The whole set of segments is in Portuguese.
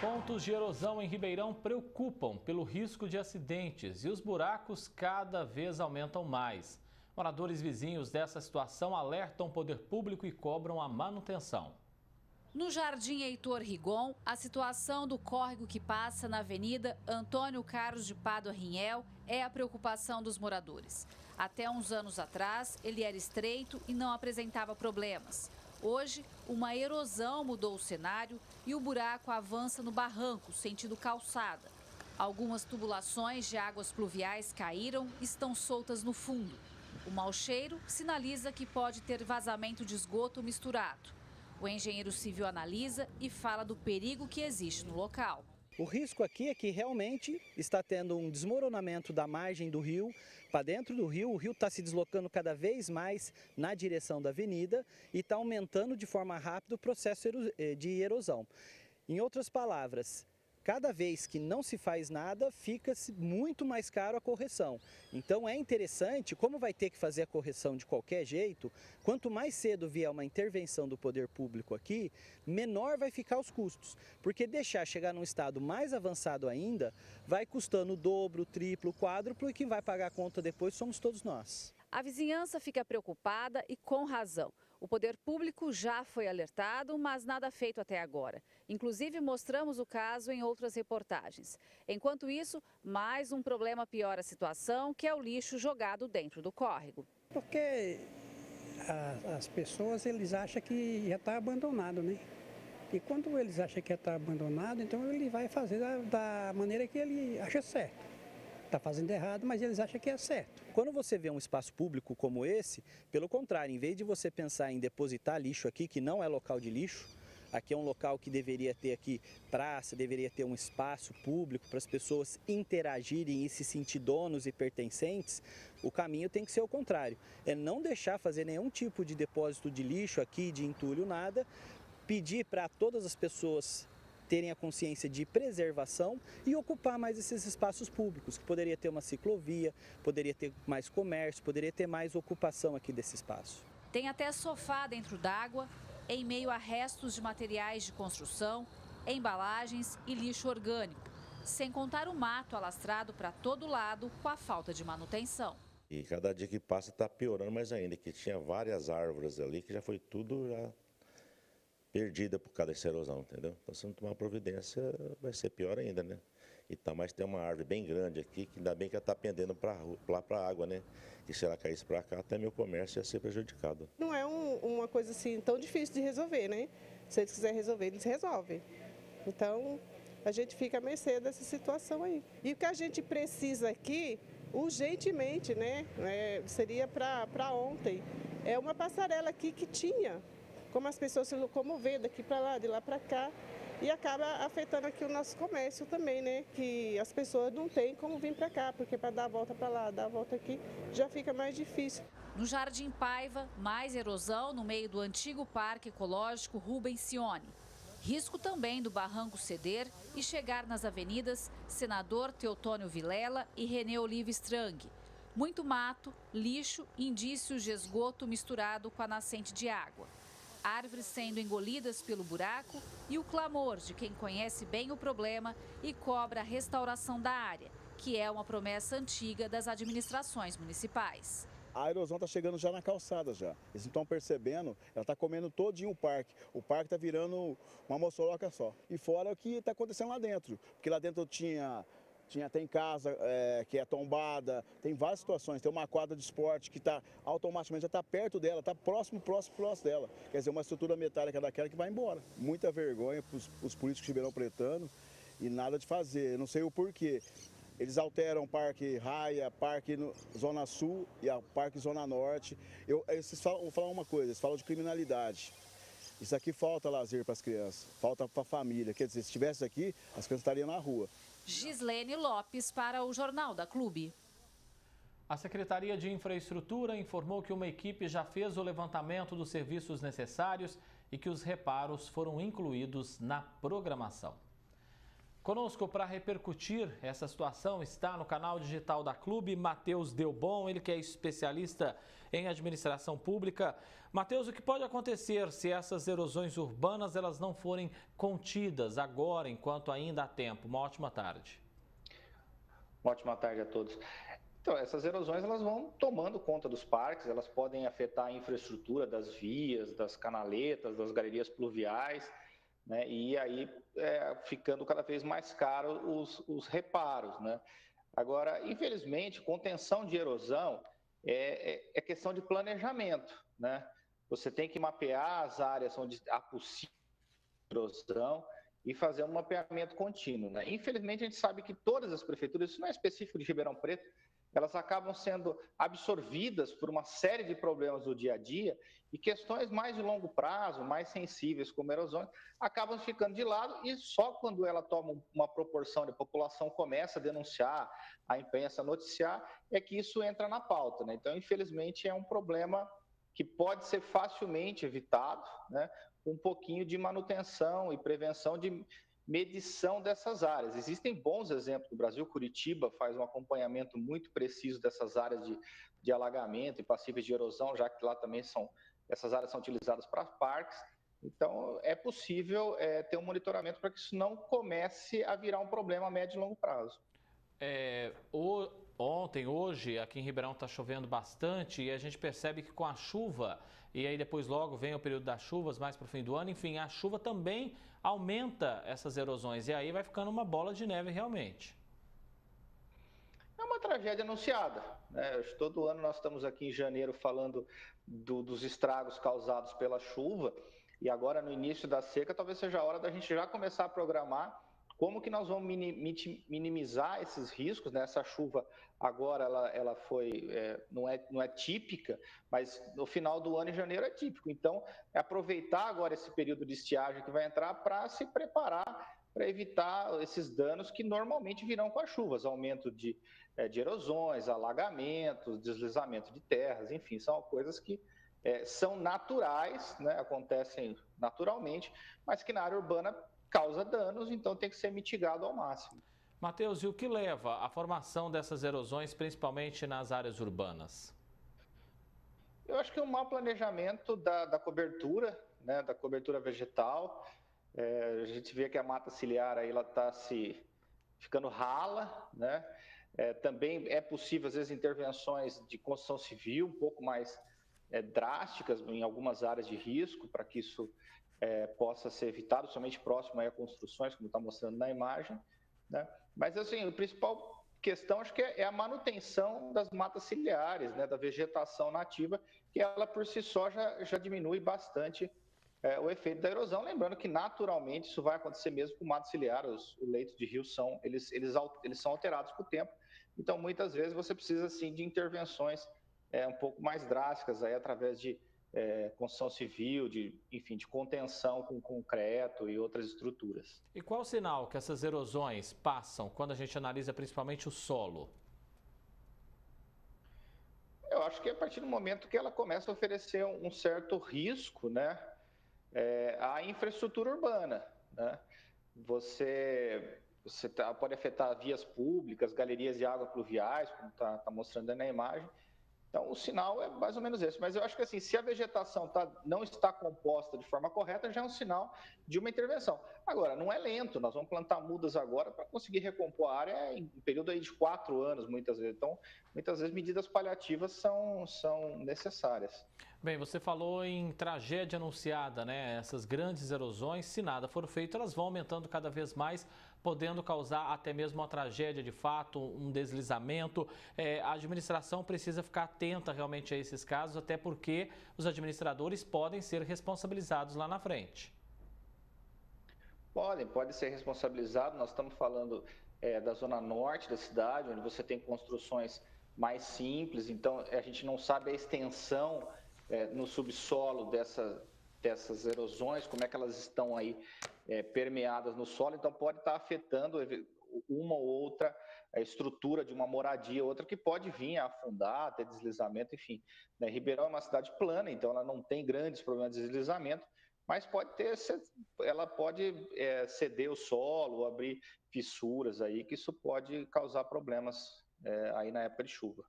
Pontos de erosão em Ribeirão preocupam pelo risco de acidentes e os buracos cada vez aumentam mais. Moradores vizinhos dessa situação alertam o poder público e cobram a manutenção. No Jardim Heitor Rigon, a situação do córrego que passa na Avenida Antônio Carlos de Pádua Rinhel é a preocupação dos moradores. Até uns anos atrás, ele era estreito e não apresentava problemas. Hoje, uma erosão mudou o cenário e o buraco avança no barranco, sentido calçada. Algumas tubulações de águas pluviais caíram e estão soltas no fundo. O mau cheiro sinaliza que pode ter vazamento de esgoto misturado. O engenheiro civil analisa e fala do perigo que existe no local. O risco aqui é que realmente está tendo um desmoronamento da margem do rio para dentro do rio. O rio está se deslocando cada vez mais na direção da avenida e está aumentando de forma rápida o processo de erosão. Em outras palavras, cada vez que não se faz nada, fica muito mais caro a correção. Então é interessante, como vai ter que fazer a correção de qualquer jeito, quanto mais cedo vier uma intervenção do poder público aqui, menor vai ficar os custos. Porque deixar chegar num estado mais avançado ainda, vai custando o dobro, o triplo, o quádruplo, e quem vai pagar a conta depois somos todos nós. A vizinhança fica preocupada e com razão. O poder público já foi alertado, mas nada feito até agora. Inclusive, mostramos o caso em outras reportagens. Enquanto isso, mais um problema piora a situação, que é o lixo jogado dentro do córrego. Porque as pessoas, eles acham que já está abandonado, né? E quando eles acham que já está abandonado, então ele vai fazer da maneira que ele acha certo. Está fazendo errado, mas eles acham que é certo. Quando você vê um espaço público como esse, pelo contrário, em vez de você pensar em depositar lixo aqui, que não é local de lixo, aqui é um local que deveria ter aqui praça, deveria ter um espaço público para as pessoas interagirem e se sentir donos e pertencentes, o caminho tem que ser o contrário. É não deixar fazer nenhum tipo de depósito de lixo aqui, de entulho, nada, pedir para todas as pessoas terem a consciência de preservação e ocupar mais esses espaços públicos, que poderia ter uma ciclovia, poderia ter mais comércio, poderia ter mais ocupação aqui desse espaço. Tem até sofá dentro d'água, em meio a restos de materiais de construção, embalagens e lixo orgânico, sem contar o mato alastrado para todo lado com a falta de manutenção. E cada dia que passa está piorando mais ainda, que tinha várias árvores ali que já foi tudo perdida por causa dessa erosão, entendeu? Então, se não tomar providência, vai ser pior ainda, né? Então, mas tem uma árvore bem grande aqui, que ainda bem que ela está pendendo lá para a água, né? E se ela caísse para cá, até meu comércio ia ser prejudicado. Não é uma coisa assim tão difícil de resolver, né? Se eles quiserem resolver, eles resolvem. Então, a gente fica à mercê dessa situação aí. E o que a gente precisa aqui, urgentemente, né? Seria para ontem. É uma passarela aqui que tinha, como as pessoas se locomovendo daqui para lá, de lá para cá, e acaba afetando aqui o nosso comércio também, né? Que as pessoas não têm como vir para cá, porque para dar a volta para lá, dar a volta aqui, já fica mais difícil. No Jardim Paiva, mais erosão no meio do antigo Parque Ecológico Rubens Cioni. Risco também do barranco ceder e chegar nas avenidas Senador Teotônio Vilela e René Oliva Strang. Muito mato, lixo, indícios de esgoto misturado com a nascente de água. Árvores sendo engolidas pelo buraco e o clamor de quem conhece bem o problema e cobra a restauração da área, que é uma promessa antiga das administrações municipais. A erosão está chegando já na calçada já. Eles não estão percebendo, ela está comendo todinho o parque. O parque está virando uma moçoroca só. E fora o que está acontecendo lá dentro, porque lá dentro tem casa que é tombada, tem várias situações. Tem uma quadra de esporte que automaticamente já está perto dela, está próximo dela. Quer dizer, uma estrutura metálica daquela que vai embora. Muita vergonha para os políticos ribeirão-pretano e nada de fazer. Eu não sei o porquê. Eles alteram Parque Raia, Parque Zona Sul e a Parque Zona Norte. Vou falar uma coisa, eles falam de criminalidade. Isso aqui falta lazer para as crianças, falta para a família. Quer dizer, se estivesse aqui, as crianças estariam na rua. Gislene Lopes para o Jornal da Clube. A Secretaria de Infraestrutura informou que uma equipe já fez o levantamento dos serviços necessários e que os reparos foram incluídos na programação. Conosco para repercutir essa situação está no canal digital da Clube Matheus Delbon, ele que é especialista em administração pública. Matheus, o que pode acontecer se essas erosões urbanas elas não forem contidas agora, enquanto ainda há tempo? Uma ótima tarde. Uma ótima tarde a todos. Então, essas erosões elas vão tomando conta dos parques, elas podem afetar a infraestrutura das vias, das canaletas, das galerias pluviais, né? E aí ficando cada vez mais caro os reparos, né? Agora, infelizmente, contenção de erosão é questão de planejamento, né? Você tem que mapear as áreas onde há possível erosão e fazer um mapeamento contínuo, né? Infelizmente, a gente sabe que todas as prefeituras, isso não é específico de Ribeirão Preto, elas acabam sendo absorvidas por uma série de problemas do dia a dia e questões mais de longo prazo, mais sensíveis como erosões, acabam ficando de lado e só quando ela toma uma proporção de população começa a denunciar, a imprensa noticiar, é que isso entra na pauta, né? Então, infelizmente, é um problema que pode ser facilmente evitado, né? Um pouquinho de manutenção e prevenção de medição dessas áreas. Existem bons exemplos do Brasil, Curitiba faz um acompanhamento muito preciso dessas áreas de alagamento e passíveis de erosão, já que lá também essas áreas são utilizadas para parques. Então, é possível ter um monitoramento para que isso não comece a virar um problema a médio e longo prazo. Ontem, hoje, aqui em Ribeirão está chovendo bastante e a gente percebe que com a chuva, e aí depois logo vem o período das chuvas, mais para o fim do ano, enfim, a chuva também aumenta essas erosões e aí vai ficando uma bola de neve realmente. É uma tragédia anunciada, né? Todo ano nós estamos aqui em janeiro falando dos estragos causados pela chuva e agora no início da seca talvez seja a hora da gente já começar a programar como que nós vamos minimizar esses riscos, né? Essa chuva agora ela foi, não é típica, mas no final do ano, em janeiro, é típico. Então, é aproveitar agora esse período de estiagem que vai entrar para se preparar para evitar esses danos que normalmente virão com as chuvas, aumento de erosões, alagamentos, deslizamento de terras, enfim, são coisas que são naturais, né? Acontecem naturalmente, mas que na área urbana causa danos, então tem que ser mitigado ao máximo. Matheus, e o que leva à formação dessas erosões, principalmente nas áreas urbanas? Eu acho que é um mau planejamento da cobertura, né, da cobertura vegetal. A gente vê que a mata ciliar aí, ela está ficando rala, né? Também é possível, às vezes, intervenções de construção civil um pouco mais drásticas em algumas áreas de risco para que isso possa ser evitado, somente próximo a construções, como está mostrando na imagem, né? Mas, assim, a principal questão, acho que é a manutenção das matas ciliares, né, da vegetação nativa, que ela, por si só, já diminui bastante o efeito da erosão. Lembrando que, naturalmente, isso vai acontecer mesmo com o mato ciliar, os leitos de rio eles são alterados com o tempo, então, muitas vezes, você precisa, sim, de intervenções um pouco mais drásticas, aí, através de construção civil, enfim, de contenção com concreto e outras estruturas. E qual o sinal que essas erosões passam quando a gente analisa principalmente o solo? Eu acho que é a partir do momento que ela começa a oferecer um certo risco, né, à infraestrutura urbana, né? Você pode afetar vias públicas, galerias de água pluviais, como está mostrando aí na imagem. Então, o sinal é mais ou menos esse. Mas eu acho que, assim, se a vegetação não está composta de forma correta, já é um sinal de uma intervenção. Agora, não é lento. Nós vamos plantar mudas agora para conseguir recompor a área em um período aí de 4 anos, muitas vezes. Então, muitas vezes, medidas paliativas são necessárias. Bem, você falou em tragédia anunciada, né? Essas grandes erosões, se nada for feito, elas vão aumentando cada vez mais, podendo causar até mesmo uma tragédia de fato, um deslizamento. A administração precisa ficar atenta realmente a esses casos, até porque os administradores podem ser responsabilizados lá na frente. Podem ser responsabilizados. Nós estamos falando da zona norte da cidade, onde você tem construções mais simples, então a gente não sabe a extensão no subsolo dessas erosões, como é que elas estão aí permeadas no solo, então pode estar afetando uma ou outra estrutura de uma moradia, outra que pode vir a afundar, ter deslizamento, enfim. Ribeirão é uma cidade plana, então ela não tem grandes problemas de deslizamento, mas ela pode ceder o solo, abrir fissuras aí, que isso pode causar problemas aí na época de chuva.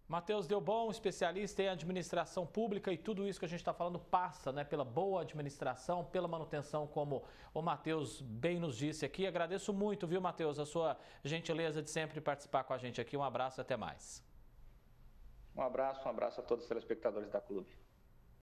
Matheus Delbon, especialista em administração pública, e tudo isso que a gente está falando passa, né, pela boa administração, pela manutenção, como o Matheus bem nos disse aqui. Agradeço muito, viu, Matheus, a sua gentileza de sempre participar com a gente aqui. Um abraço e até mais. Um abraço a todos os telespectadores da Clube.